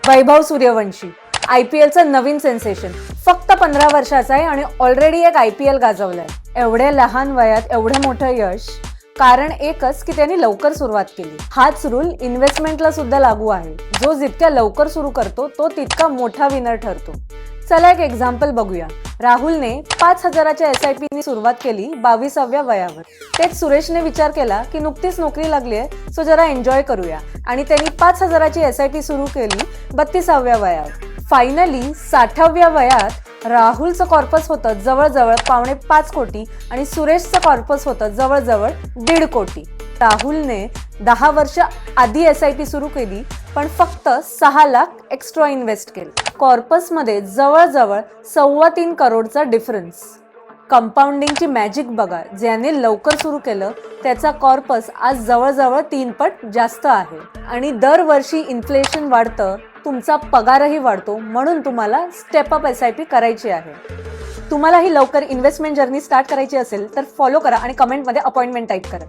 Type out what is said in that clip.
वैभव सूर्यवंशी IPLचं नवीन sensation, फक्त 15 वर्षाचा आहे आणि ऑलरेडी एक IPL गाजवलंय. एवढ्या लहान वयात एवढं मोठं यश कारण एकच की त्यांनी लवकर सुरुवात केली. हाच रूल इन्व्हेस्टमेंटला सुद्धा लागू आहे. जो जितक्या लवकर सुरू करतो तो तितका मोठा विनर ठरतो. चला एक एक्झाम्पल बघूया. राहुलने 5,000च्या SIP नी सुरुवात केली 22व्या वयावर. तेच सुरेशने विचार केला की नुकतीच नोकरी लागली आहे सो जरा एन्जॉय करूया आणि त्यांनी 5,000ची SIP सुरू केली 32व्या वयावर. फायनली 60व्या वयात राहुलचं कॉर्पस होतं जवळजवळ 5.5 कोटी आणि सुरेशचं कॉर्पस होतं जवळजवळ 1.5 कोटी. राहुलने 10 वर्ष आधी SIP सुरू केली पण फक्त 6 लाख एक्स्ट्रा इन्व्हेस्ट केले. कॉर्पसमध्ये जवळजवळ 3.25 करोडचा डिफरन्स. कंपाऊंडिंगची मॅजिक बघा. ज्याने लवकर सुरू केलं त्याचा कॉर्पस आज जवळजवळ 3 पट जास्त आहे. आणि दरवर्षी इन्फ्लेशन वाढतं, तुमचा पगारही वाढतो, म्हणून तुम्हाला स्टेप अप SIP करायची आहे. तुम्हाला ही लवकर इन्व्हेस्टमेंट जर्नी स्टार्ट करायची असेल तर फॉलो करा आणि कमेंटमध्ये अपॉइंटमेंट टाईप करा.